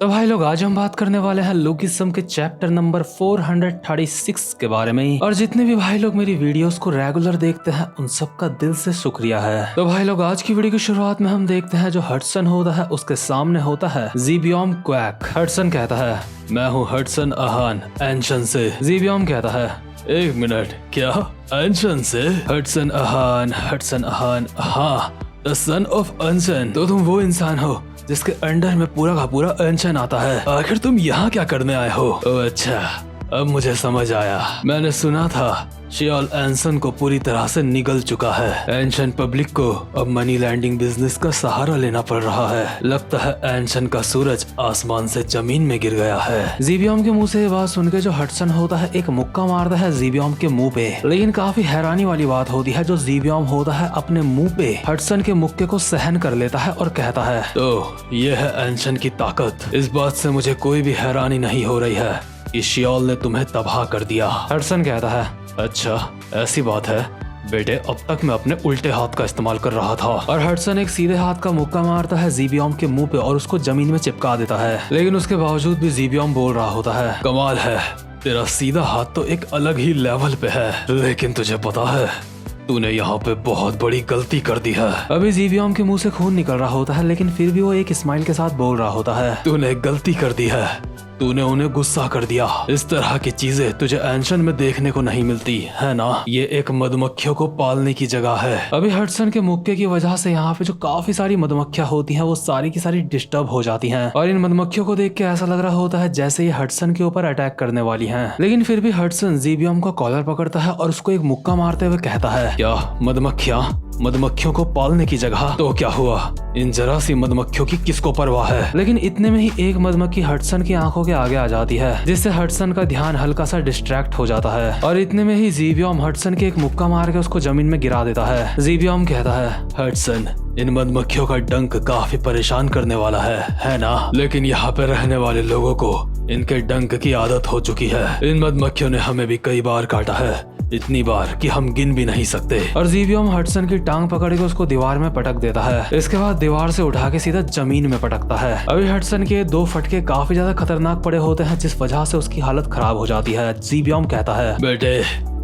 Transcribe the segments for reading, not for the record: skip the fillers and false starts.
तो भाई लोग आज हम बात करने वाले हैं लुकिज्म के चैप्टर नंबर 436 के बारे में। और जितने भी भाई लोग मेरी वीडियोस को रेगुलर देखते हैं उन सबका दिल से शुक्रिया है। तो भाई लोग आज की वीडियो की शुरुआत में हम देखते हैं जो हडसन होता है उसके सामने होता है ज़ीबियम क्वैक। हडसन कहता है मैं हूँ हडसन अहान एंशन से। ज़ीबियम कहता है एक मिनट, क्या एंशन से? हडसन अहान, हाँ द सन ऑफ एंशन। तो तुम वो इंसान हो जिसके अंडर में पूरा का पूरा एंशन आता है। आखिर तुम यहाँ क्या करने आए हो? ओह अच्छा, अब मुझे समझ आया। मैंने सुना था शियाल एंसन को पूरी तरह से निगल चुका है। एंशन पब्लिक को अब मनी लैंडिंग बिजनेस का सहारा लेना पड़ रहा है। लगता है एंशन का सूरज आसमान से जमीन में गिर गया है। ज़ीबियम के मुंह से ये बात सुनकर जो हडसन होता है एक मुक्का मारता है ज़ीबियम के मुंह पे। लेकिन काफी हैरानी वाली बात होती है, जो ज़ीबियम होता है अपने मुंह पे हडसन के मुक्के को सहन कर लेता है और कहता है तो ये है एंशन की ताकत। इस बात से मुझे कोई भी हैरानी नहीं हो रही है कि शियाल ने तुम्हें तबाह कर दिया। हडसन कहता है अच्छा ऐसी बात है बेटे, अब तक मैं अपने उल्टे हाथ का इस्तेमाल कर रहा था। और हडसन एक सीधे हाथ का मुक्का मारता है ज़ीबियम के मुंह पे और उसको जमीन में चिपका देता है। लेकिन उसके बावजूद भी ज़ीबियम बोल रहा होता है कमाल है, तेरा सीधा हाथ तो एक अलग ही लेवल पे है, लेकिन तुझे पता है तूने यहाँ पे बहुत बड़ी गलती कर दी है। अभी ज़ीबियम के मुंह से खून निकल रहा होता है, लेकिन फिर भी वो एक स्माइल के साथ बोल रहा होता है तूने गलती कर दी है, तूने उन्हें गुस्सा कर दिया। इस तरह की चीजें तुझे एंशन में देखने को नहीं मिलती है ना। ये एक मधुमक्खियों को पालने की जगह है। अभी हडसन के मुक्के की वजह से यहाँ पे जो काफी सारी मधुमक्खियां होती हैं वो सारी की सारी डिस्टर्ब हो जाती हैं। और इन मधुमक्खियों को देख के ऐसा लग रहा होता है जैसे ये हडसन के ऊपर अटैक करने वाली हैं। लेकिन फिर भी हडसन ज़ीबियम का कॉलर पकड़ता है और उसको एक मुक्का मारते हुए कहता है क्या मधुमक्खियों को पालने की जगह? तो क्या हुआ, इन जरा सी मधुमक्खियों की किसको परवाह है? लेकिन इतने में ही एक मधुमक्खी हडसन की आंखों के आगे आ जाती है, जिससे हडसन का ध्यान हल्का सा डिस्ट्रैक्ट हो जाता है। और इतने में ही ज़ीबियम हडसन के एक मुक्का मार के उसको जमीन में गिरा देता है। ज़ीबियम कहता है हडसन इन मधुमक्खियों का डंक काफी परेशान करने वाला है ना? लेकिन यहाँ पे रहने वाले लोगों को इनके डंक की आदत हो चुकी है। इन मधुमक्खियों ने हमें भी कई बार काटा है, इतनी बार कि हम गिन भी नहीं सकते। और ज़ीबियम हडसन की टांग पकड़ के उसको दीवार में पटक देता है। इसके बाद दीवार से उठा के सीधा जमीन में पटकता है। अभी हडसन के 2 फटके काफी ज्यादा खतरनाक पड़े होते हैं, जिस वजह से उसकी हालत खराब हो जाती है। ज़ीबियम कहता है बेटे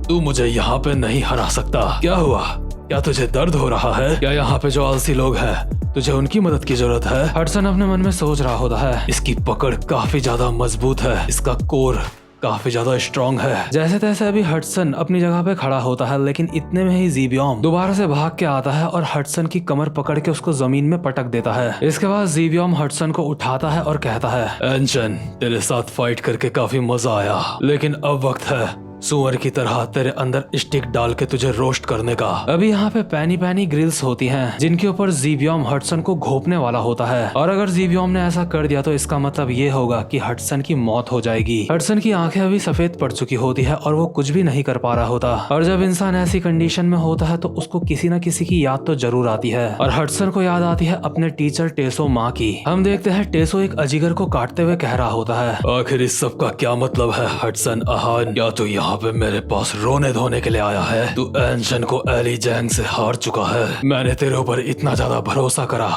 तू मुझे यहाँ पे नहीं हरा सकता। क्या हुआ, क्या तुझे दर्द हो रहा है? क्या यहाँ पे जो आलसी लोग हैं तुझे उनकी मदद की जरूरत है? हडसन अपने मन में सोच रहा होता है इसकी पकड़ काफी ज्यादा मजबूत है, इसका कोर काफी ज्यादा स्ट्रॉन्ग है। जैसे तैसे अभी हडसन अपनी जगह पे खड़ा होता है, लेकिन इतने में ही ज़ीबियम दोबारा से भाग के आता है और हडसन की कमर पकड़ के उसको जमीन में पटक देता है। इसके बाद ज़ीबियम हडसन को उठाता है और कहता है एंशन तेरे साथ फाइट करके काफी मजा आया, लेकिन अब वक्त है सुअर की तरह तेरे अंदर स्टिक डाल के तुझे रोस्ट करने का। अभी यहाँ पे पैनी ग्रिल्स होती हैं, जिनके ऊपर ज़ीबियम हडसन को घोंपने वाला होता है। और अगर ज़ीबियम ने ऐसा कर दिया तो इसका मतलब ये होगा कि हडसन की मौत हो जाएगी। हडसन की आंखें अभी सफेद पड़ चुकी होती है और वो कुछ भी नहीं कर पा रहा होता। और जब इंसान ऐसी कंडीशन में होता है तो उसको किसी न किसी की याद तो जरूर आती है। और हडसन को याद आती है अपने टीचर टेसो माँ की। हम देखते हैं टेसो एक अजगर को काटते हुए कह रहा होता है आखिर इस सब का क्या मतलब है हडसन अहान? क्या तू यहाँ पे मेरे पास रोने धोने के लिए आया है? तू एंशन को एली जैंग से हार चुका है। मैंने तेरे ऊपर इतना ज्यादा भरोसा करा,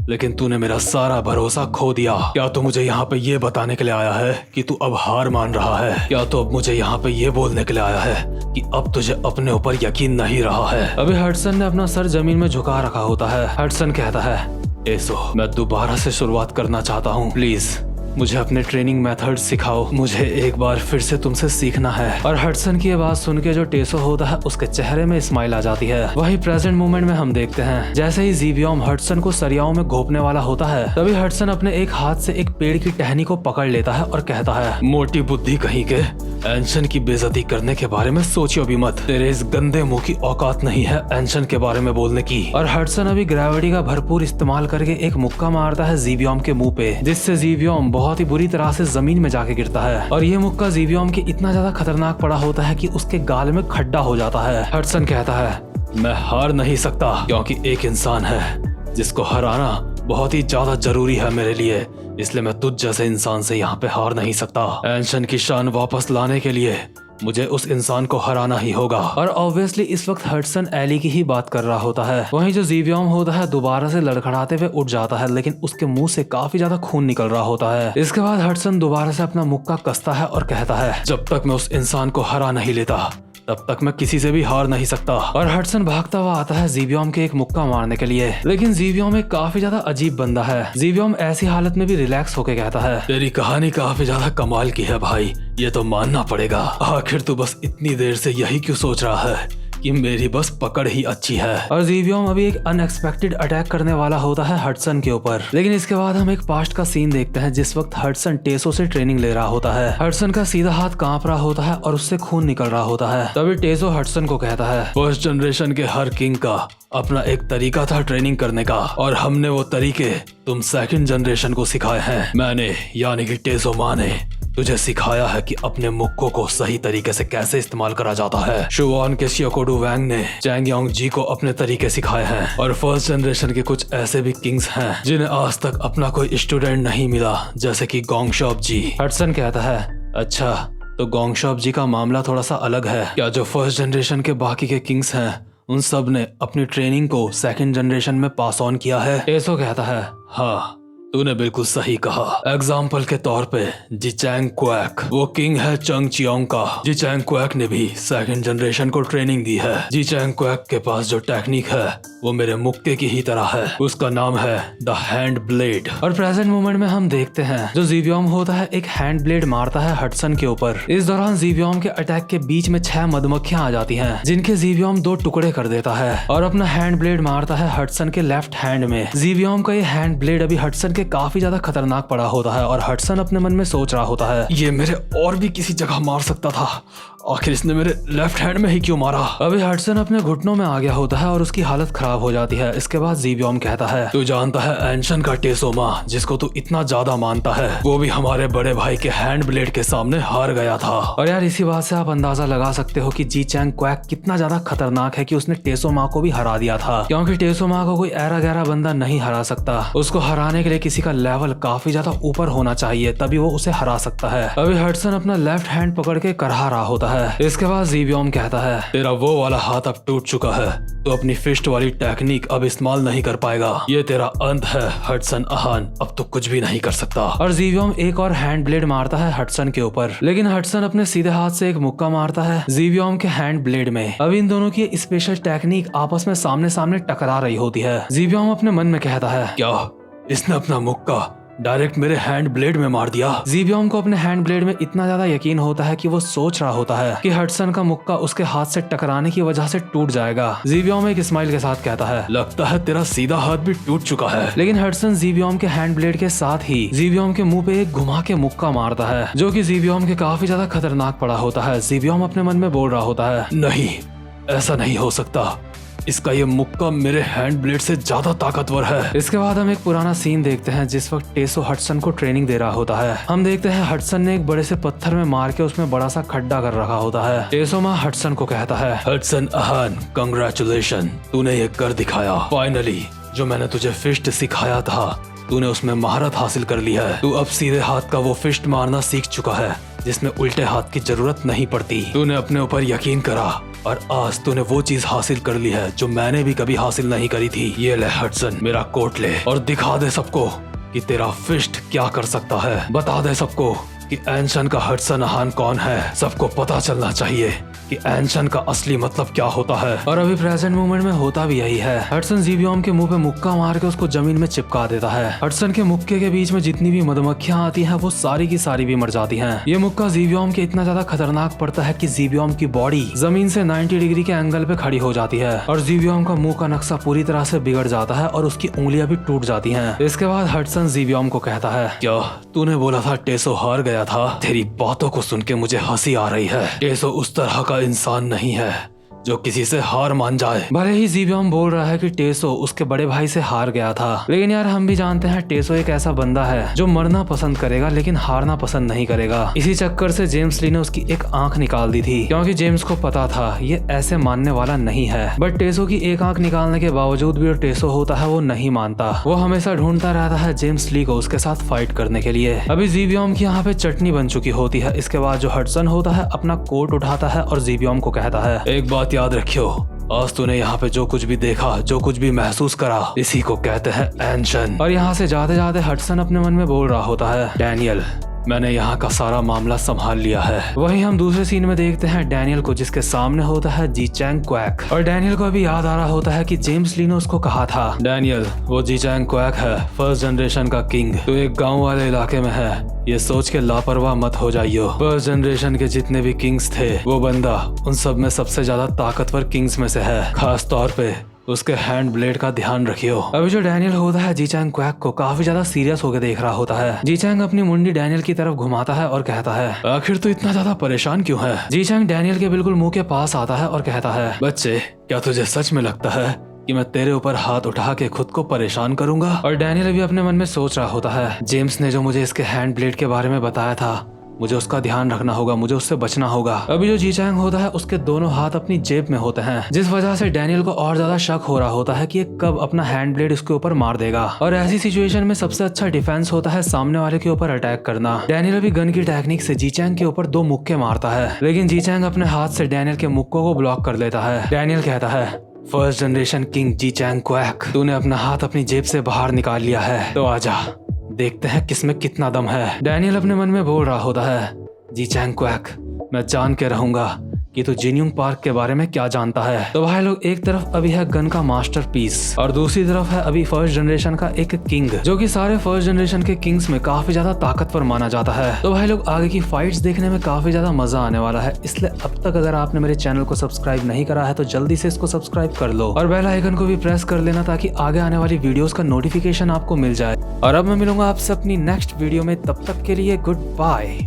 लेकिन तूने मेरा सारा भरोसा खो दिया। क्या तू मुझे यहाँ पे ये बताने के लिए आया है कि तू अब हार मान रहा है? क्या तू अब मुझे यहाँ पे ये बोलने के लिए आया है कि अब तुझे अपने ऊपर यकीन नहीं रहा है? अभी हडसन ने अपना सर जमीन में झुका रखा होता है। हडसन कहता है एसो मैं दोबारा से शुरुआत करना चाहता हूँ, प्लीज मुझे अपने ट्रेनिंग मेथड सिखाओ, मुझे एक बार फिर से तुमसे सीखना है। और हडसन की आवाज सुन के जो टेसो होता है उसके चेहरे में स्माइल आ जाती है। वही प्रेजेंट मोमेंट में हम देखते हैं जैसे ही ज़ीबियम हडसन को सरियाओं में घोंपने वाला होता है, तभी हडसन अपने एक हाथ से एक पेड़ की टहनी को पकड़ लेता है और कहता है मोटी बुद्धि कहीं के, एंशन की बेइज्जती करने के बारे में सोचियो भी मत। तेरे इस गंदे मुंह की औकात नहीं है एंशन के बारे में बोलने की। और हडसन अभी ग्रेविटी का भरपूर इस्तेमाल करके एक मुक्का मारता है ज़ीबियम के मुंह पे, जिससे ज़ीबियम बहुत ही बुरी तरह से जमीन में जाके गिरता है। और ये मुक्का ज़ीबियम के इतना ज्यादा खतरनाक पड़ा होता है कि उसके गाल में खड्डा हो जाता है। हडसन कहता है मैं हार नहीं सकता, क्योंकि एक इंसान है जिसको हराना बहुत ही ज्यादा जरूरी है मेरे लिए, इसलिए मैं तुझ जैसे इंसान से यहाँ पे हार नहीं सकता। एंशन की शान वापस लाने के लिए मुझे उस इंसान को हराना ही होगा। और ऑब्वियसली इस वक्त हडसन एली की ही बात कर रहा होता है। वहीं जो जीवियम होता है दोबारा से लड़खड़ाते हुए उठ जाता है, लेकिन उसके मुंह से काफी ज्यादा खून निकल रहा होता है। इसके बाद हडसन दोबारा से अपना मुक्का कसता है और कहता है, जब तक मैं उस इंसान को हरा नहीं लेता तब तक मैं किसी से भी हार नहीं सकता। और हडसन भागता हुआ आता है जीवियम के एक मुक्का मारने के लिए, लेकिन जीवियम एक काफी ज्यादा अजीब बंदा है। जीवियम ऐसी हालत में भी रिलैक्स होके कहता है, तेरी कहानी काफी ज्यादा कमाल की है भाई, ये तो मानना पड़ेगा। आखिर तू बस इतनी देर से यही क्यों सोच रहा है कि मेरी बस पकड़ ही अच्छी है। और जीवियम अभी एक अनएक्सपेक्टेड अटैक करने वाला होता है हडसन के ऊपर, लेकिन इसके बाद हम एक पास्ट का सीन देखते हैं जिस वक्त हडसन टेसो से ट्रेनिंग ले रहा होता है। हडसन का सीधा हाथ कांप रहा होता है और उससे खून निकल रहा होता है। तभी टेसो हडसन को कहता है, फर्स्ट जनरेशन के हर किंग का अपना एक तरीका था ट्रेनिंग करने का, और हमने वो तरीके तुम सेकंड जनरेशन को सिखाए हैं। मैंने यानी कि टेसो माँ ने तुझे सिखाया है कि अपने मुक्कों को सही तरीके से कैसे इस्तेमाल करा जाता है। शुवान के शियोकोडू वैंग ने चैंग यांग जी को अपने तरीके सिखाए हैं, और फर्स्ट जनरेशन के कुछ ऐसे भी किंग्स हैं जिन्हें आज तक अपना कोई स्टूडेंट नहीं मिला, जैसे कि गोंगशॉप जी। हडसन कहता है, अच्छा तो गोंगशॉप जी का मामला थोड़ा सा अलग है क्या? जो फर्स्ट जनरेशन के बाकी के किंग्स हैं उन सब ने अपनी ट्रेनिंग को सेकंड जनरेशन में पास ऑन किया है? टेसो कहता है, हाँ तूने बिल्कुल सही कहा। एग्जाम्पल के तौर पे जिचैंग क्वैक वो किंग है चंग चियोंग का। जिचैंग क्वैक ने भी सेकंड जनरेशन को ट्रेनिंग दी है। जिचैंग क्वैक के पास जो टेक्निक है वो मेरे मुक्के की ही तरह है, उसका नाम है द हैंड ब्लेड। और प्रेजेंट मोमेंट में हम देखते हैं जो जीवियम होता है एक हैंड ब्लेड मारता है हडसन के ऊपर। इस दौरान जीवियम के अटैक के बीच में 6 मधुमक्खियां आ जाती हैं, जिनके जीवियम 2 टुकड़े कर देता है और अपना हैंड ब्लेड मारता है हडसन के लेफ्ट हैंड में। जीवियम का ये हैंड ब्लेड अभी हडसन के काफी ज्यादा खतरनाक पड़ा होता है, और हडसन अपने मन में सोच रहा होता है, ये मेरे और भी किसी जगह मार सकता था, आखिर इसने मेरे लेफ्ट हैंड में ही क्यों मारा। अभी हडसन अपने घुटनों में आ गया होता है और उसकी हालत खराब हो जाती है। इसके बाद जीवियम कहता है, तू जानता है एंशन का टेसोमा जिसको तू इतना ज्यादा मानता है, वो भी हमारे बड़े भाई के हैंड ब्लेड के सामने हार गया था। और यार इसी बात से आप अंदाजा लगा सकते हो कि जिचैंग क्वैक कितना ज्यादा खतरनाक है कि उसने टेसोमा को भी हरा दिया था, क्योंकि टेसोमा को कोई ऐरा गहरा बंदा नहीं हरा सकता। उसको हराने के लिए किसी का लेवल काफी ज्यादा ऊपर होना चाहिए, तभी वो उसे हरा सकता है। अभी हडसन अपना लेफ्ट हैंड पकड़ के करहा रहा होता है। इसके बाद जीवियम कहता है, तेरा वो वाला हाथ अब टूट चुका है, तो अपनी फिस्ट वाली टेक्निक अब इस्तेमाल नहीं कर पाएगा, ये तेरा अंत है हडसन अहान, अब तो कुछ भी नहीं कर सकता। और जीवियम एक और हैंड ब्लेड मारता है हडसन के ऊपर, लेकिन हडसन अपने सीधे हाथ से एक मुक्का मारता है जीवियम के हैंड ब्लेड में। अब इन दोनों की स्पेशल टेक्निक आपस में सामने सामने टकरा रही होती है। जीवियम अपने मन में कहता है, क्या इसने अपना मुक्का डायरेक्ट मेरे हैंड ब्लेड में मार दिया। जीवियम को अपने हैंड ब्लेड में इतना ज्यादा यकीन होता है कि वो सोच रहा होता है कि हडसन का मुक्का उसके हाथ से टकराने की वजह से टूट जाएगा। जीवियम एक स्माइल के साथ कहता है, लगता है तेरा सीधा हाथ भी टूट चुका है। लेकिन हडसन जीवियम के हैंड ब्लेड के साथ ही जीवियम के मुंह पे एक घुमा के मुक्का मारता है, जो कि जीवियम के काफी ज्यादा खतरनाक पड़ा होता है। जीवियम अपने मन में बोल रहा होता है, नहीं ऐसा नहीं हो सकता, इसका ये मुक्का मेरे हैंड ब्लेड से ज्यादा ताकतवर है। इसके बाद हम एक पुराना सीन देखते हैं जिस वक्त टेसो हडसन को ट्रेनिंग दे रहा होता है। हम देखते हैं हडसन ने एक बड़े से पत्थर में मार के उसमें बड़ा सा खड्डा कर रखा होता है। टेसो माँ हडसन को कहता है, हडसन अहान कंग्रेचुलेशन, तूने ये कर दिखाया। फाइनली जो मैंने तुझे फिस्ट सिखाया था तूने उसमें महारत हासिल कर ली है। तू अब सीधे हाथ का वो फिस्ट मारना सीख चुका है जिसमें उल्टे हाथ की जरूरत नहीं पड़ती। तूने अपने ऊपर यकीन करा और आज तूने वो चीज हासिल कर ली है जो मैंने भी कभी हासिल नहीं करी थी। ये ले हडसन, मेरा कोट ले और दिखा दे सबको कि तेरा फिस्ट क्या कर सकता है। बता दे सबको कि एंशन का हडसन अहान कौन है। सबको पता चलना चाहिए कि एंशन का असली मतलब क्या होता है। और अभी प्रेजेंट मोमेंट में होता भी यही है। हडसन जीवियम के मुंह पे मुक्का मार के उसको जमीन में चिपका देता है। हडसन के मुक्के के बीच में जितनी भी मधुमक्खियां आती हैं वो सारी की सारी भी मर जाती हैं। ये मुक्का जीवियम के इतना ज्यादा खतरनाक पड़ता है कि जीवियम की बॉडी जमीन से 90 डिग्री के एंगल पे खड़ी हो जाती है और जीवियम का मुंह का नक्शा पूरी तरह से बिगड़ जाता है और उसकी उंगलियां भी टूट जाती हैं। इसके बाद हडसन जीवियम को कहता है, क्या तूने बोला था टेसो हार गया था? तेरी बातों को सुन के मुझे हंसी आ रही है। टेसो उस तरह का इंसान नहीं है जो किसी से हार मान जाए। भले ही ज़ीबियम बोल रहा है कि टेसो उसके बड़े भाई से हार गया था, लेकिन यार हम भी जानते हैं टेसो एक ऐसा बंदा है जो मरना पसंद करेगा लेकिन हारना पसंद नहीं करेगा। इसी चक्कर से जेम्स ली ने उसकी एक आंख निकाल दी थी, क्योंकि जेम्स को पता था ये ऐसे मानने वाला नहीं है। बट टेसो की एक आंख निकालने के बावजूद भी जो टेसो होता है वो नहीं मानता। वो हमेशा ढूंढता रहता है जेम्स ली को उसके साथ फाइट करने के लिए। अभी ज़ीबियम की यहाँ पे चटनी बन चुकी होती है। इसके बाद जो हडसन होता है अपना कोट उठाता है और ज़ीबियम को कहता है, एक बात याद रखियो, आज तूने यहाँ पे जो कुछ भी देखा, जो कुछ भी महसूस करा, इसी को कहते हैं एंशन। और यहाँ से जाते जाते हडसन अपने मन में बोल रहा होता है, डैनियल मैंने यहाँ का सारा मामला संभाल लिया है। वहीं हम दूसरे सीन में देखते हैं डैनियल को, जिसके सामने होता है जी चैंग क्वैक। और डैनियल को अभी याद आ रहा होता है कि जेम्स ली ने उसको कहा था, डैनियल वो जी चैंग क्वैक है, फर्स्ट जनरेशन का किंग। तो एक गांव वाले इलाके में है, ये सोच के लापरवाह मत हो जाइयो। फर्स्ट जनरेशन के जितने भी किंग्स थे, वो बंदा उन सब में सबसे ज्यादा ताकतवर किंग्स में से है। खास तौर पे उसके हैंड ब्लेड का ध्यान रखियो। अभी जो डैनियल होता है जी चैंग क्वैक को काफी ज्यादा सीरियस होकर देख रहा होता है। जी चैंग अपनी मुंडी डैनियल की तरफ घुमाता है और कहता है, आखिर तू इतना ज्यादा परेशान क्यों है? जी चैंग डैनियल के बिल्कुल मुंह के पास आता है और कहता है, बच्चे क्या तुझे सच में लगता है कि मैं तेरे ऊपर हाथ उठा के खुद को परेशान करूंगा? और डैनियल भी अपने मन में सोच रहा होता है, जेम्स ने जो मुझे इसके हैंड ब्लेड के बारे में बताया था, मुझे उसका ध्यान रखना होगा, मुझे उससे बचना होगा। अभी जो जी चैंग होता है उसके दोनों हाथ अपनी जेब में होते हैं, जिस वजह से डैनियल को और ज्यादा शक हो रहा होता है कि ये कब अपना हैंड ब्लेड उसके ऊपर मार देगा। और ऐसी सिचुएशन में सबसे अच्छा डिफेंस होता है सामने वाले के ऊपर अटैक करना। डैनियल अभी गन की टेक्निक से जी चैंग के ऊपर 2 मुक्के मारता है, लेकिन जी चैंग अपने हाथ से डैनियल के मुक्कों को ब्लॉक कर लेता है। डैनियल कहता है, फर्स्ट जनरेशन किंग जी चैंग क्वैक, तूने अपना हाथ अपनी जेब से बाहर निकाल लिया है, तो आजा देखते हैं किसमें कितना दम है। डैनियल अपने मन में बोल रहा होता है, जी चैंग क्वैक मैं जान के रहूंगा कि तू जिन्यूंग पार्क के बारे में क्या जानता है। तो भाई लोग, एक तरफ अभी है गन का मास्टरपीस और दूसरी तरफ है अभी फर्स्ट जनरेशन का एक किंग, जो कि सारे फर्स्ट जनरेशन के किंग्स में काफी ज्यादा ताकतवर माना जाता है। तो भाई लोग, आगे की फाइट्स देखने में काफी ज्यादा मजा आने वाला है, इसलिए अब तक अगर आपने मेरे चैनल को सब्सक्राइब नहीं करा है तो जल्दी से इसको सब्सक्राइब कर लो और बेल आइकन को भी प्रेस कर लेना, ताकि आगे आने वाली वीडियोस का नोटिफिकेशन आपको मिल जाए। और अब मैं मिलूंगा आपसे अपनी नेक्स्ट वीडियो में, तब तक के लिए गुड बाय।